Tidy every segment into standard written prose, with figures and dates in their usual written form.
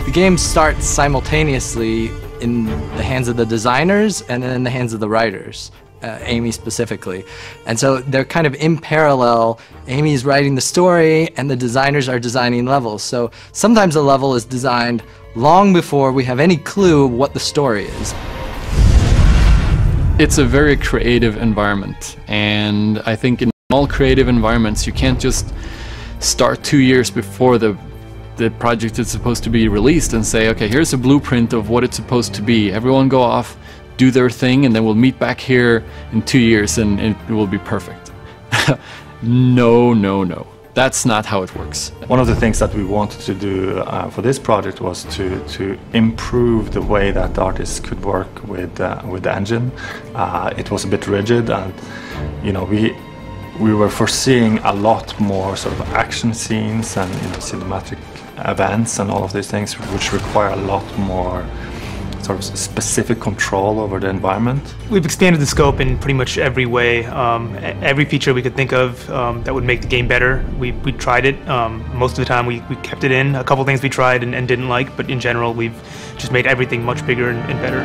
The game starts simultaneously in the hands of the designers and then in the hands of the writers, Amy specifically. And so they're kind of in parallel. Amy's writing the story and the designers are designing levels. So sometimes a level is designed long before we have any clue what the story is. It's a very creative environment, and I think in all creative environments you can't just start 2 years before the project is supposed to be released and say, okay, here's a blueprint of what it's supposed to be. Everyone go off, do their thing, and then we'll meet back here in 2 years and it will be perfect. No, no, no. That's not how it works. One of the things that we wanted to do for this project was to improve the way that the artists could work with the engine. It was a bit rigid, and you know, we were foreseeing a lot more sort of action scenes and cinematic events and all of these things, which require a lot more sort of specific control over the environment. We've expanded the scope in pretty much every way. Every feature we could think of that would make the game better, we tried it. Most of the time we kept it in. A couple things we tried and didn't like, but in general we've just made everything much bigger and better.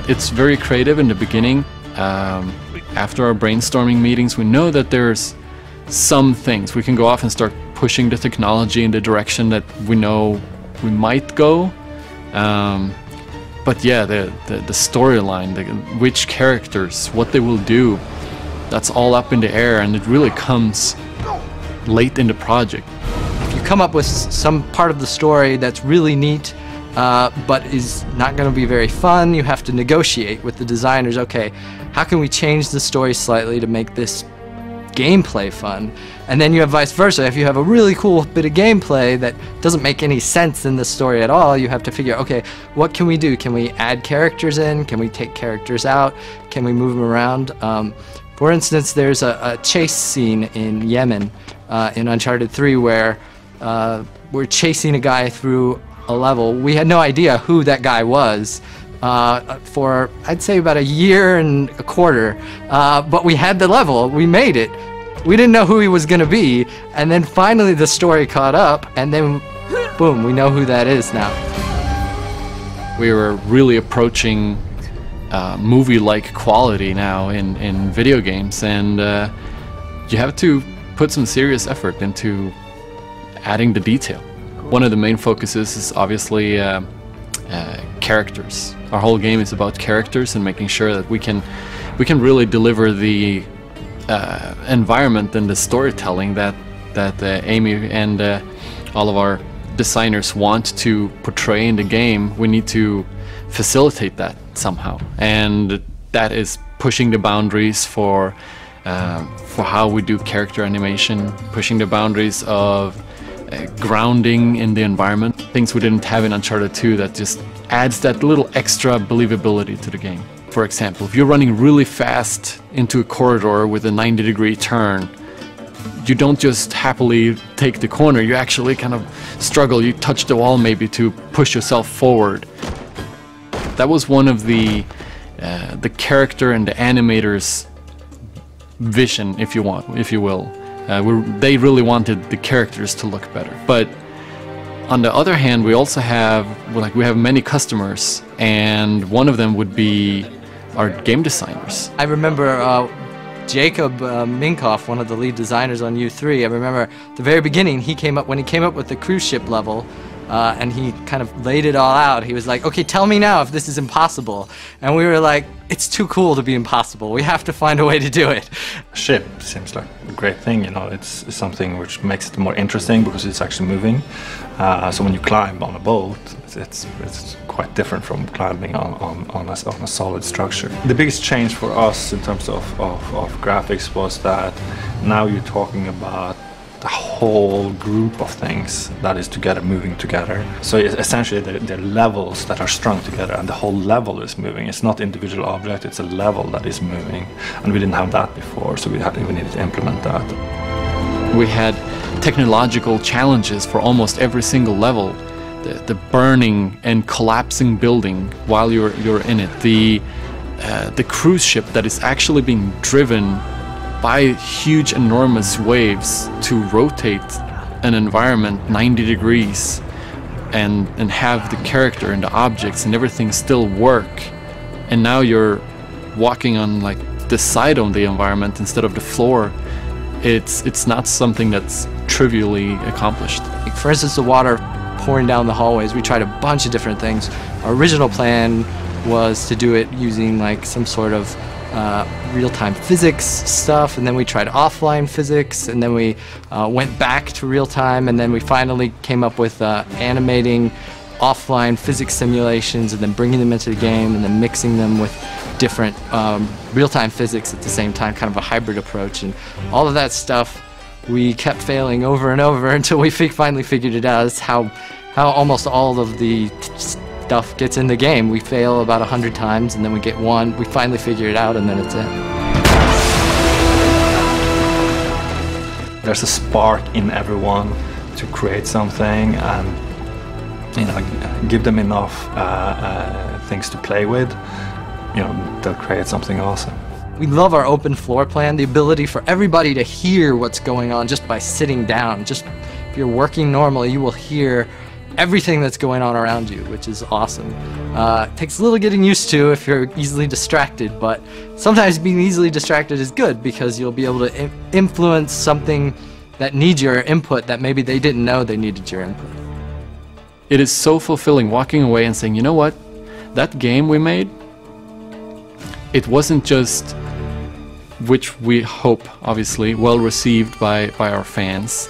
It's very creative in the beginning. After our brainstorming meetings, we know that there's some things we can go off and start pushing the technology in the direction that we know we might go, but yeah, the storyline, which characters, what they will do, that's all up in the air, and it really comes late in the project. If you come up with some part of the story that's really neat, but is not going to be very fun, you have to negotiate with the designers. Okay, how can we change the story slightly to make this gameplay fun? And then you have vice versa. If you have a really cool bit of gameplay that doesn't make any sense in the story at all, you have to figure, okay, what can we do? Can we add characters in? Can we take characters out? Can we move them around? For instance, there's a chase scene in Yemen in Uncharted 3 where we're chasing a guy through a level. We had no idea who that guy was for, I'd say, about a year and a quarter, but we had the level, we made it. We didn't know who he was going to be, and then finally the story caught up, and then boom, we know who that is now. We were really approaching movie-like quality now in video games, and you have to put some serious effort into adding the detail. One of the main focuses is obviously characters. Our whole game is about characters and making sure that we can really deliver the environment and the storytelling that Amy and all of our designers want to portray in the game. We need to facilitate that somehow, and that is pushing the boundaries for how we do character animation, pushing the boundaries of grounding in the environment, things we didn't have in Uncharted 2 that just adds that little extra believability to the game. For example, if you're running really fast into a corridor with a 90-degree turn, you don't just happily take the corner, you actually kind of struggle, you touch the wall maybe to push yourself forward. That was one of the character and the animators' vision, if you will. They really wanted the characters to look better. But on the other hand, we also have many customers, and one of them would be our game designers. I remember Jacob Minkoff, one of the lead designers on U3. I remember at the very beginning, when he came up with the cruise ship level, and he kind of laid it all out. He was like, okay, tell me now if this is impossible. And we were like, it's too cool to be impossible. We have to find a way to do it. A ship seems like a great thing, you know. It's something which makes it more interesting because it's actually moving. So when you climb on a boat, it's quite different from climbing on a solid structure. The biggest change for us in terms of graphics was that now you're talking about the whole group of things that is together, moving together. So essentially they're levels that are strung together, and the whole level is moving. It's not individual object, it's a level that is moving. And we didn't have that before, so we needed to implement that. We had technological challenges for almost every single level. The burning and collapsing building while you're in it. The cruise ship that is actually being driven by huge enormous waves to rotate an environment 90 degrees and have the character and the objects and everything still work, and now you're walking on like the side of the environment instead of the floor, it's not something that's trivially accomplished. Like for instance, the water pouring down the hallways, we tried a bunch of different things. Our original plan was to do it using like some sort of real-time physics stuff, and then we tried offline physics, and then we went back to real-time, and then we finally came up with animating offline physics simulations and then bringing them into the game and then mixing them with different real-time physics at the same time, kind of a hybrid approach. And all of that stuff we kept failing over and over until we finally figured it out. That's how almost all of the stuff gets in the game. We fail about 100 times and then we get one, we finally figure it out, and then it's it. There's a spark in everyone to create something, and give them enough things to play with, they'll create something awesome. We love our open floor plan, the ability for everybody to hear what's going on just by sitting down. Just if you're working normally, you will hear everything that's going on around you, which is awesome. It takes a little getting used to if you're easily distracted, but sometimes being easily distracted is good because you'll be able to influence something that needs your input that maybe they didn't know they needed your input. It is so fulfilling walking away and saying, you know what, that game we made, it wasn't just, which we hope obviously well received by our fans,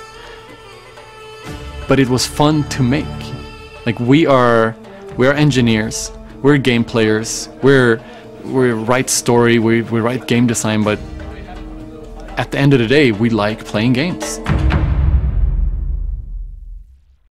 but it was fun to make. Like we're engineers, we're game players, we write story, we write game design, but at the end of the day we like playing games.